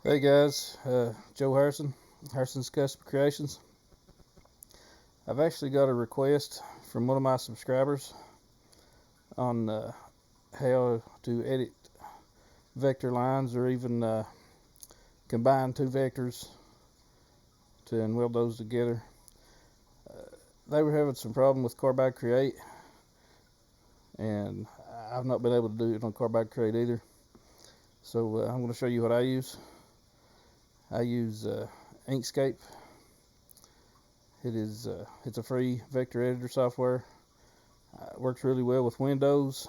Hey guys, Joe Harrison, Harrison's Custom Creations. I've actually got a request from one of my subscribers on how to edit vector lines or even combine two vectors and weld those together. They were having some problem with Carbide Create, and I've not been able to do it on Carbide Create either. So I'm going to show you what I use. I use Inkscape. It's a free vector editor software. It works really well with Windows.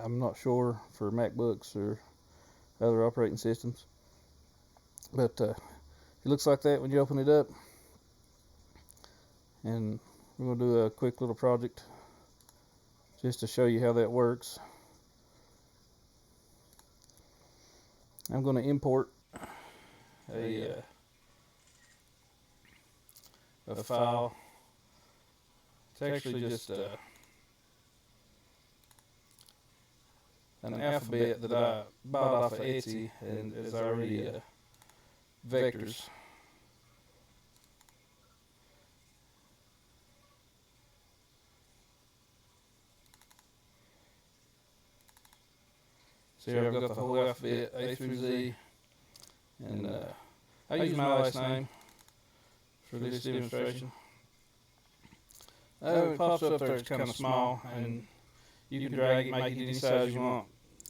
I'm not sure for MacBooks or other operating systems, but it looks like that when you open it up. And we're going to do a quick little project just to show you how that works. I'm going to import a file. It's actually just an alphabet that I bought off of Etsy, and it's already vectors. So here I've got the whole alphabet, A through Z, and I use my last name for this demonstration. It pops up there, it's kind of small, and you can drag it, make it any size you want.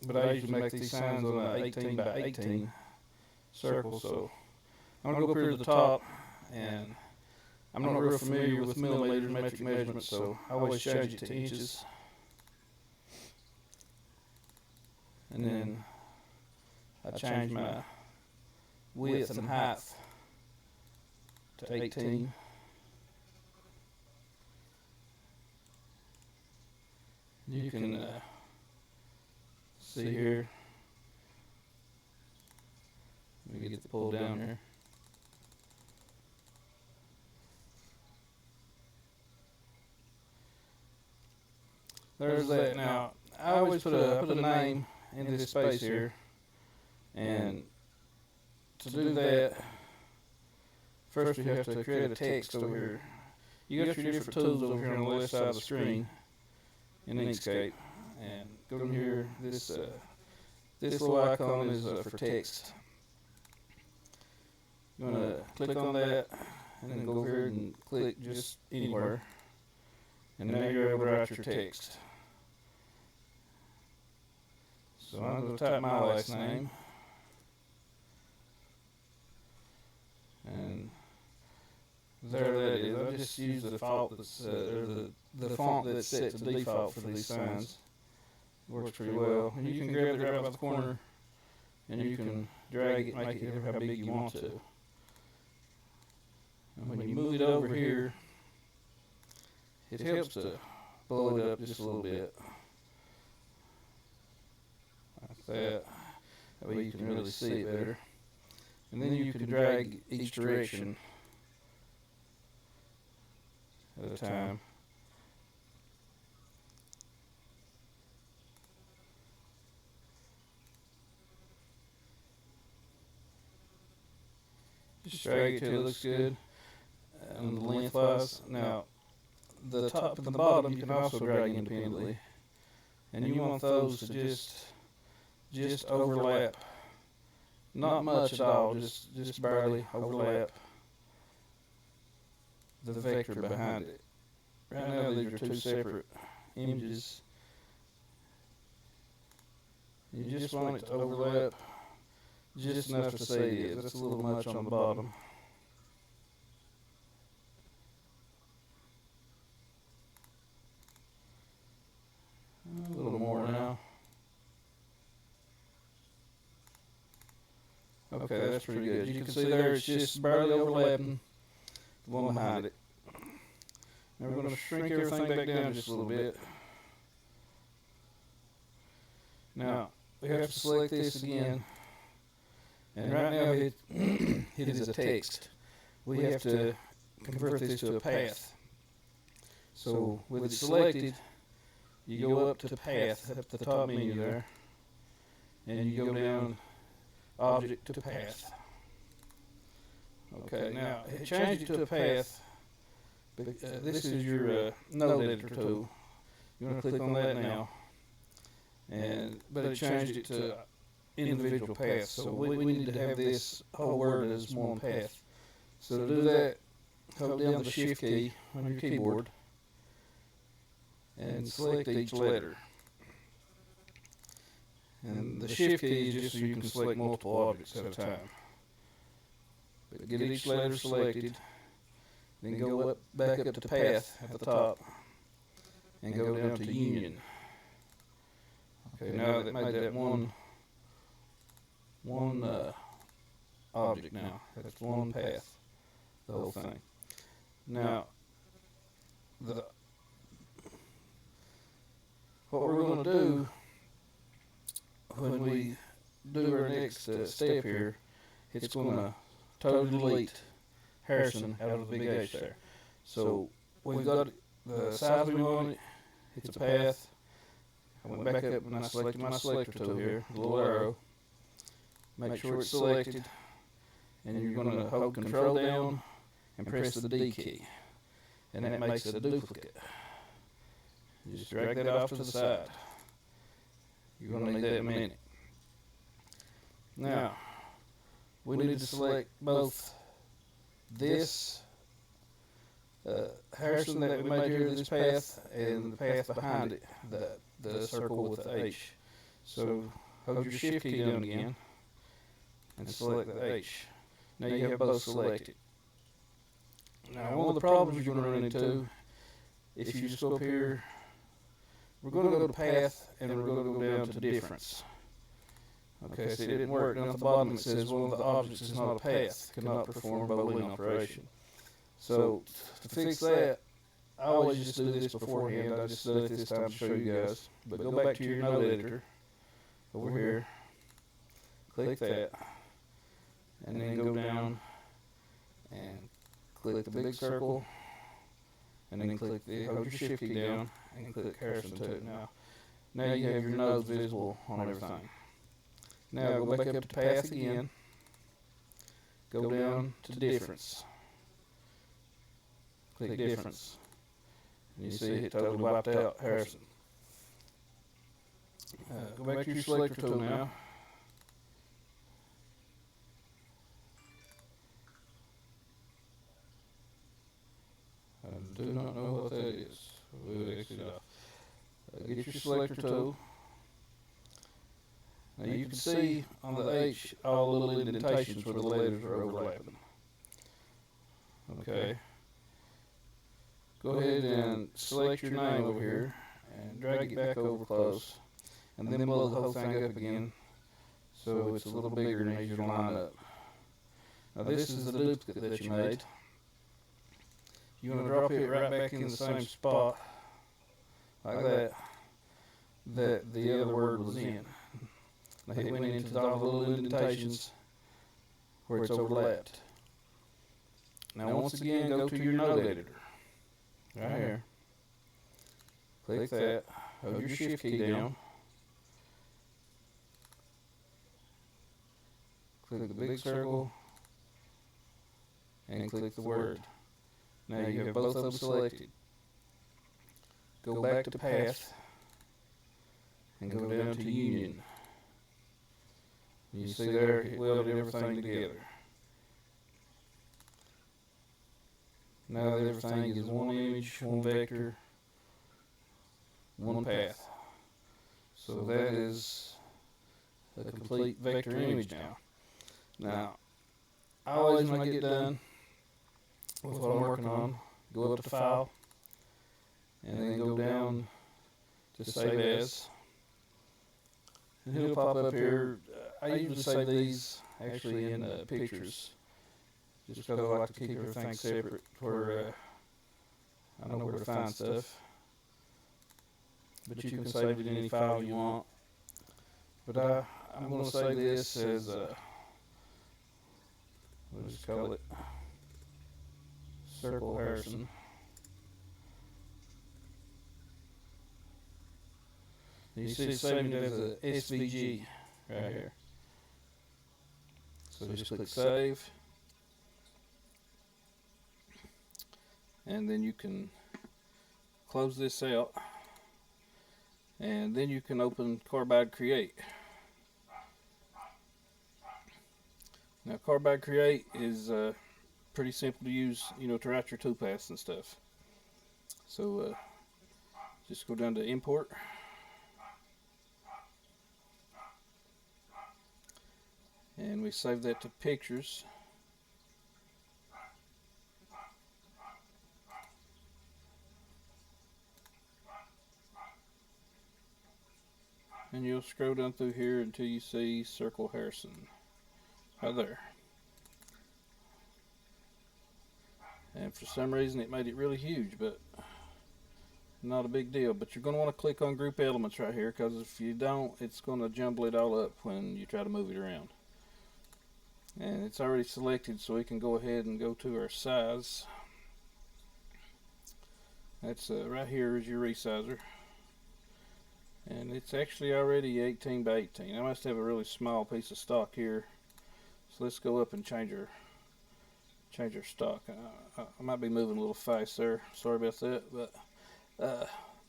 But I usually make these signs on an 18 by 18 circle, so I'm going to go up here to the top, and I'm not real familiar with millimeters, metric measurements, so I always change it to inches. And then I change my width and height to 18. You can see here. Let me get the pull down here. There's that. Now I always put a name in this space here, and to do that, first we have to create a text over here. You got your different tools over here on the left side of the screen in Inkscape, and go down here. This little icon is for text. You're gonna click on that, and then go over here and click just anywhere, and now you're able to write your text. So I'm going to type my last name, and there that is. I just use the font that's or the font that's set to default for these signs. It works pretty well. And you can grab it right by the corner, and you can drag it, make it how big you want to. And when you move it over here, it helps to blow it up just a little bit. That way you can really see it better. And then you can drag each direction at a time. Just drag it till it looks good on the lengthwise. Now, the top and the bottom you can also drag independently, and you want those to just overlap, not much at all, just barely overlap the vector behind it. Right now these are two separate images. You just want it to overlap just enough to see it. That's a little much on the bottom. A little more now. Okay, that's pretty good. You can see there it's just barely overlapping the one behind it. Now we're going to shrink everything back down just a little bit. Now we have to select this again, and right now it is a text. We have to convert this to a path. So with it selected, you go up to path, up the top menu there, and you go down object to path. Okay, now it changed it to a path. But, this is your node editor tool. You want to click on that now, but it changed it to individual paths. So we need to have this whole word as one path. So to do that, hold down the Shift key on your keyboard and select each letter. And the Shift key is just so you can select multiple objects at a time. But get each letter selected, then go back up to Path at the top, and go down to Union. Okay, now that made that one object now. That's one path, the whole thing. Now, what we're going to do when we do our next step here, it's going to totally delete Harrison out of the big H there. So we've got the size we want it. It's a path. I went back up and I selected my selector tool here, the little arrow. Make sure it's selected, and you're going to hold Control down and press the D key, and that makes it a duplicate. You just drag that off to the side. You're going to need that in a minute. Now, we need to select both this Harrison that we made here, this path, and the path behind it, the circle with the H. So hold your Shift key down again and select the H. Now you have both selected. Now one of the problems you're going to run into, if you just go up here, we're going to go to path and we're going to go down to difference. Okay, so it didn't work. Down at the bottom it says one of the objects is not a path, cannot perform Boolean operation. So to fix that, I always just do this beforehand. I just did it this time to show you guys. But go back to your node editor over here, click that, and then go down and click the big circle, and then hold your Shift key down and click Harrison 2. Now you have your nodes visible on everything. Now go back up to path again, go down to difference, click difference, and you see it totally wiped out Harrison. Go back to your selector tool now. I do not know what that is. We'll exit off. Get your selector tool. Now you can see on the H all the little indentations where the letters are overlapping. Okay. Go ahead and select your name over here and drag it back over close, and then blow the whole thing up again so it's a little bigger and easier to line up. Now this is the duplicate that you made. You want to drop it right back in the same spot like that the other word was in. Now it went into all the little indentations where it's overlapped. Now once again, go to your node editor. Right here. Click that. Hold your Shift key down. Click the big circle and click the word. Now you have both of them selected. Go back to path and go down to union. You see there, it welded everything together. Now everything is one image, one vector, one path. So that is a complete vector image now. Now, I always, when I get done with what I'm working on, go up to File, and then go down to Save As. And it'll pop up here. I usually save these actually in pictures, just because I like to keep everything separate where I know where to find stuff. But you can save it in any file you want. But I'm going to save this as we'll just call it Circle Harrison. You see it's saving it as a SVG right here. So just click Save. and then you can close this out, and then you can open Carbide Create. Now Carbide Create is pretty simple to use, to write your toolpaths and stuff. So just go down to import, and we save that to pictures. And you'll scroll down through here until you see Circle Harrison right there. And for some reason it made it really huge, but not a big deal. But you're going to want to click on Group Elements right here, because if you don't, it's going to jumble it all up when you try to move it around. And it's already selected, so we can go ahead and go to our size. That's right here is your resizer. And it's actually already 18 by 18. I must have a really small piece of stock here. So let's go up and change our stock. I might be moving a little fast there. Sorry about that. But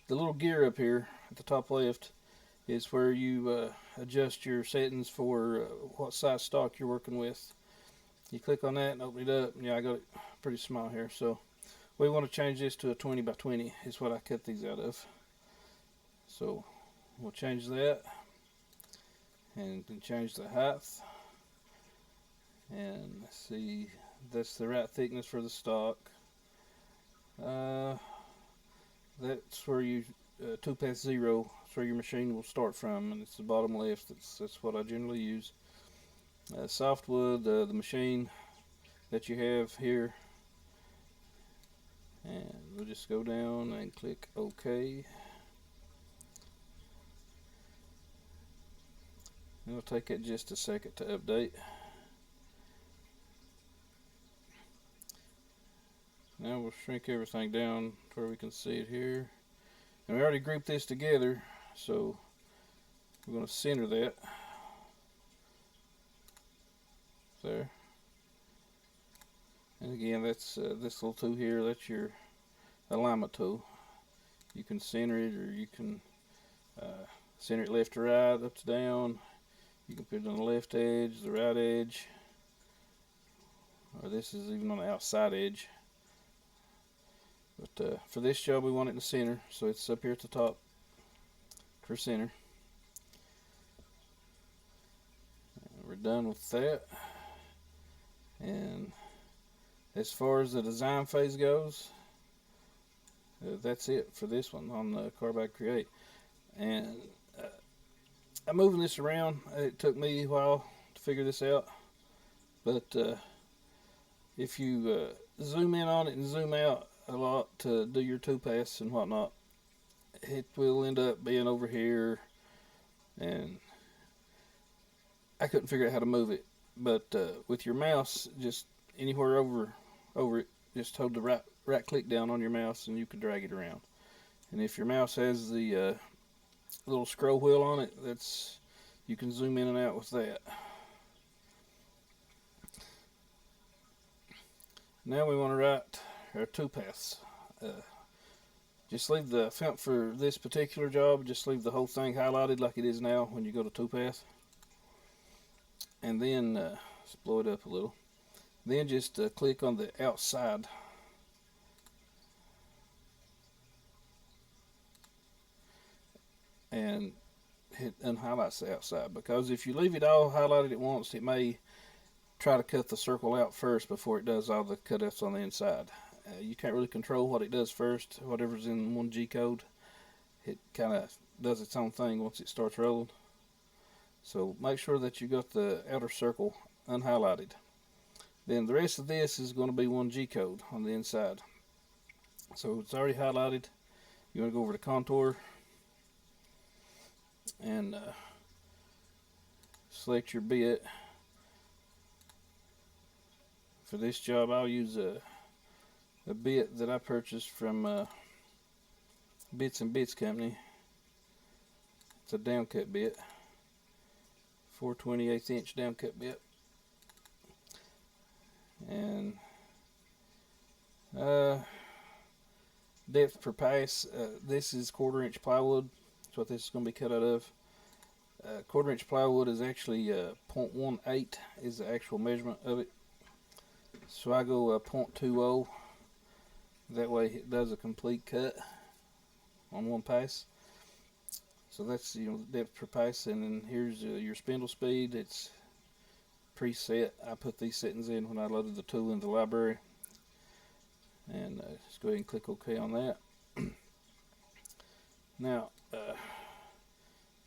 the little gear up here at the top left is where you adjust your settings for what size stock you're working with. You click on that and open it up. Yeah, I got it pretty small here. So we want to change this to a 20 by 20 is what I cut these out of. So we'll change that, and then change the height, and see, that's the right thickness for the stock. That's where you toolpath 0, that's where your machine will start from, and it's the bottom left. That's what I generally use. Softwood, the machine that you have here, and we'll just go down and click OK. It'll take it just a second to update. Now we'll shrink everything down to where we can see it here. And we already grouped this together, so we're going to center that there. And again, that's this little tool here, that's your alignment tool. You can center it, or you can center it left to right, up to down. You can put it on the left edge, the right edge, or this is even on the outside edge. But for this job we want it in the center, so it's up here at the top for center. And we're done with that. And as far as the design phase goes, that's it for this one on the Carbide Create. And I'm moving this around. It took me a while to figure this out, but if you zoom in on it and zoom out a lot to do your toolpaths and whatnot, it will end up being over here, and I couldn't figure out how to move it. But with your mouse, just anywhere over it, just hold the right click down on your mouse and you can drag it around. And if your mouse has the little scroll wheel on it, you can zoom in and out with that. Now we want to write our toolpaths. Just leave the font for this particular job, just leave the whole thing highlighted like it is now when you go to toolpath. And then let's blow it up a little. Then just click on the outside. And hit unhighlights the outside, because if you leave it all highlighted at once, it may try to cut the circle out first before it does all the cutouts on the inside. You can't really control what it does first. Whatever's in 1G code, it kind of does its own thing once it starts rolling. So make sure that you got the outer circle unhighlighted. Then the rest of this is going to be 1G code on the inside. So it's already highlighted. You want to go over to contour and select your bit. For this job I'll use a bit that I purchased from Bits and Bits company. It's a downcut bit, 4/28 inch downcut bit. And depth per pass. This is 1/4 inch plywood. That's what this is going to be cut out of. 1/4 inch plywood is actually 0.18 is the actual measurement of it. So I go 0.20. That way it does a complete cut on one pass. So that's the depth per pass, and then here's your spindle speed. It's preset. I put these settings in when I loaded the tool in the library. And just go ahead and click OK on that. Now,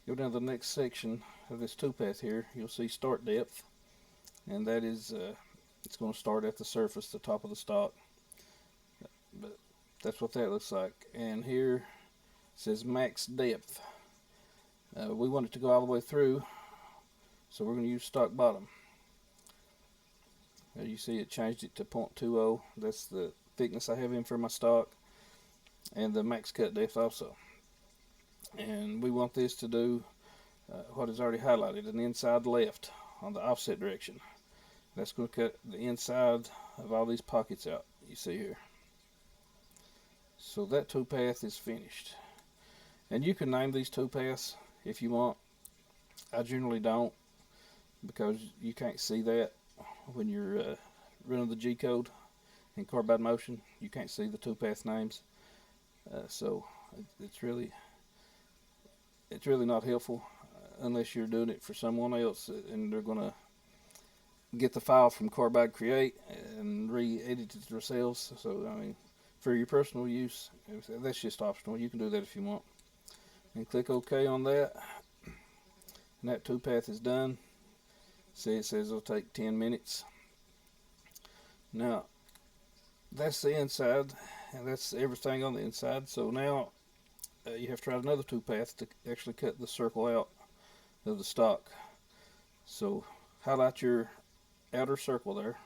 go down to the next section of this toolpath here. You'll see start depth, and that is it's going to start at the surface, the top of the stock. But that's what that looks like. And here it says max depth. We want it to go all the way through, so we're going to use stock bottom. You see it changed it to 0.20. That's the thickness I have in for my stock, and the max cut depth also. And we want this to do what is already highlighted, an inside left on the offset direction. That's going to cut the inside of all these pockets out you see here. So that toolpath is finished. And you can name these toolpaths if you want. I generally don't, because you can't see that when you're running the G code in carbide motion. You can't see the toolpath names, so it's really not helpful unless you're doing it for someone else and they're gonna get the file from Carbide Create and re-edit it themselves. So I mean, for your personal use, that's just optional. You can do that if you want. And click OK on that, and that toolpath is done. See, it says it'll take 10 minutes. Now, that's the inside, and that's everything on the inside. So now you have to try another toolpath to actually cut the circle out of the stock. So highlight your outer circle there.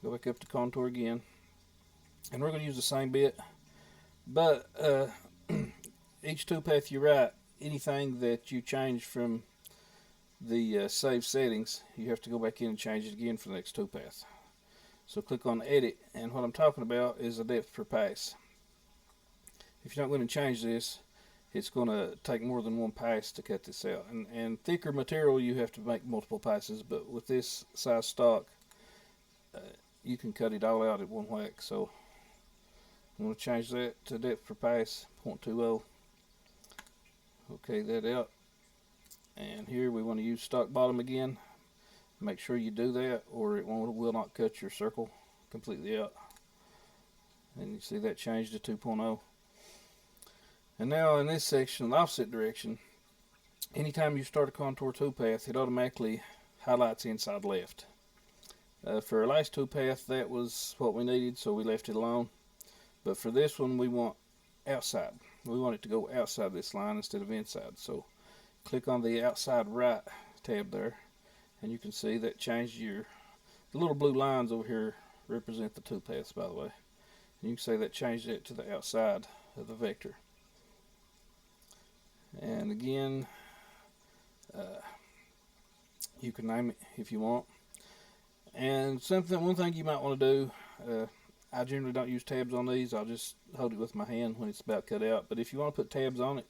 Go back up to contour again, and we're going to use the same bit, but each toolpath you write, anything that you change from the save settings, you have to go back in and change it again for the next toolpath. So click on edit, and what I'm talking about is the depth per pass. If you're not going to change this, it's going to take more than one pass to cut this out. And thicker material, you have to make multiple passes, but with this size stock, you can cut it all out at one whack. So I'm going to change that to depth per pass 0.20. Okay, that out. And here we want to use stock bottom again. Make sure you do that, or it will not cut your circle completely out. And you see that changed to 2.0. And now in this section, the offset direction, anytime you start a contour toolpath, it automatically highlights inside left. For our last toolpath, that was what we needed, so we left it alone. But for this one, we want outside. We want it to go outside this line instead of inside. So click on the outside right tab there, and you can see that changed the little blue lines over here represent the toolpaths, by the way. And you can see that changed it to the outside of the vector. And again, you can name it if you want. And one thing you might want to do, I generally don't use tabs on these. I'll just hold it with my hand when it's about cut out. But if you want to put tabs on it,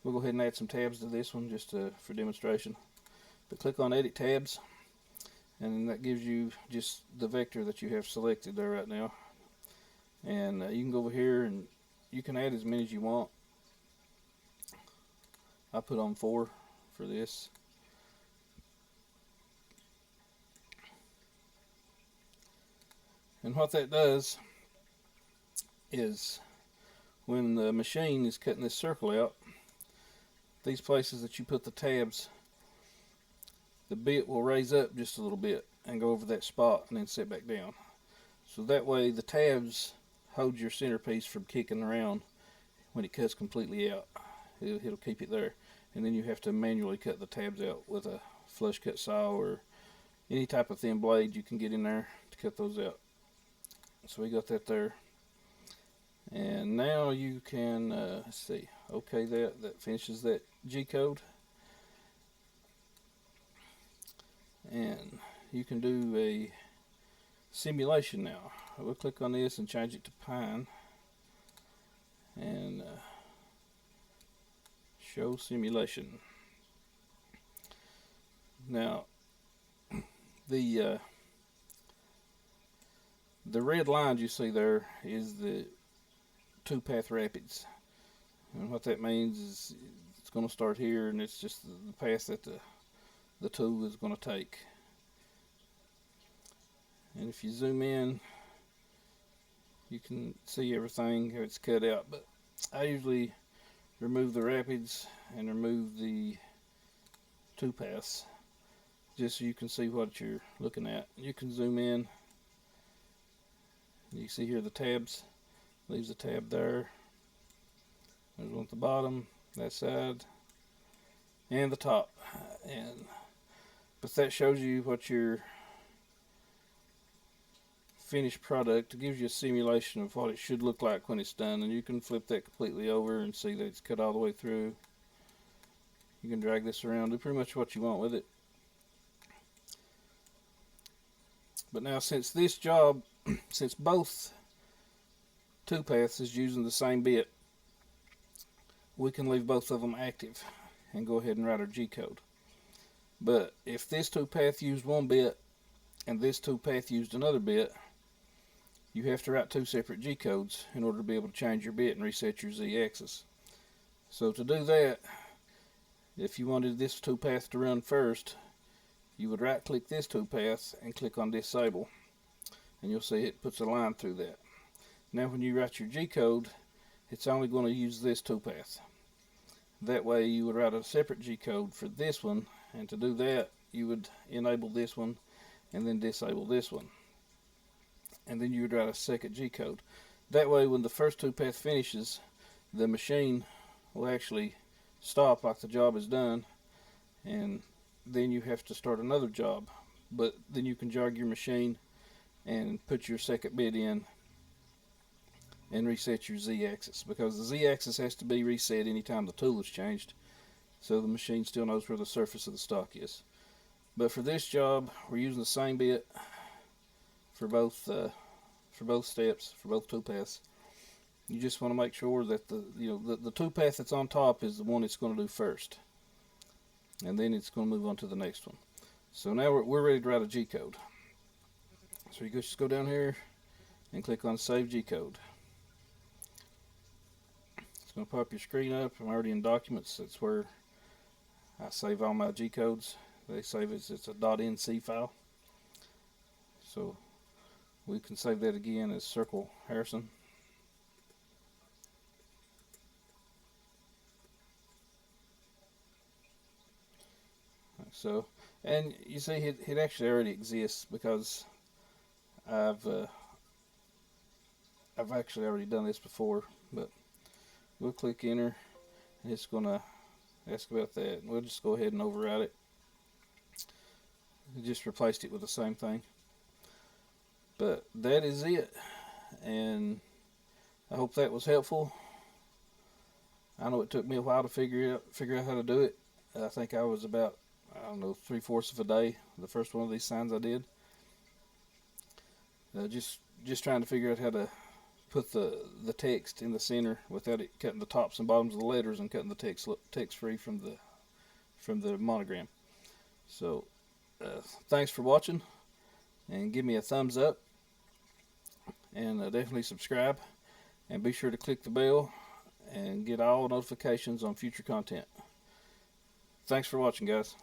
we'll go ahead and add some tabs to this one just for demonstration. But click on Edit Tabs, and that gives you just the vector that you have selected there right now. And you can go over here and you can add as many as you want. I put on 4 for this. And what that does is, when the machine is cutting this circle out, these places that you put the tabs, the bit will raise up just a little bit and go over that spot and then sit back down. So that way the tabs hold your centerpiece from kicking around when it cuts completely out. It'll keep it there. And then you have to manually cut the tabs out with a flush cut saw or any type of thin blade you can get in there to cut those out. So we got that there. And now you can, let's see, okay, that finishes that G code. And you can do a simulation now. We'll click on this and change it to pine. and show simulation. Now the red lines you see there is the two-path rapids, and what that means is it's going to start here, and it's just the path that the tool is going to take. And if you zoom in, you can see everything how it's cut out, but I usually remove the rapids and remove the two paths just so you can see what you're looking at. You can zoom in. You see here the tabs. Leaves a tab there. There's one at the bottom, that side, and the top. But that shows you what your finished product. It gives you a simulation of what it should look like when it's done, and you can flip that completely over and see that it's cut all the way through. You can drag this around, do pretty much what you want with it. But now, since this job, since both two paths is using the same bit, we can leave both of them active and go ahead and write our G-code. But if this two path used one bit and this two path used another bit, you have to write two separate G-codes in order to be able to change your bit and reset your Z-axis. So to do that, if you wanted this two path to run first, you would right click this two path and click on disable, and you'll see it puts a line through that. Now when you write your G-code, it's only going to use this two path. That way you would write a separate G-code for this one, and to do that you would enable this one and then disable this one, and then you would write a second G-code. That way when the first two path finishes, the machine will actually stop like the job is done, and then you have to start another job. But then you can jog your machine and put your second bit in and reset your Z-axis, because the Z-axis has to be reset anytime the tool is changed, so the machine still knows where the surface of the stock is. But for this job, we're using the same bit for both steps, for both two paths. You just want to make sure that the two path that's on top is the one it's going to do first, and then it's going to move on to the next one. So now we're ready to write a G-code. So you just go down here and click on Save G-code. It's going to pop your screen up. I'm already in Documents. That's where I save all my G-codes. They save it's a .nc file. So we can save that again as Circle Harrison. So, and you see it actually already exists, because I've actually already done this before. But we'll click enter, and it's gonna ask about that, and we'll just go ahead and override it. We just replaced it with the same thing. But that is it, and I hope that was helpful. I know it took me a while to figure out how to do it. I think I was about, I don't know, 3/4 of a day the first one of these signs I did. Just trying to figure out how to put the text in the center without it cutting the tops and bottoms of the letters and cutting the text free from the monogram. So thanks for watching, and give me a thumbs up, and definitely subscribe, and be sure to click the bell and get all notifications on future content. Thanks for watching, guys.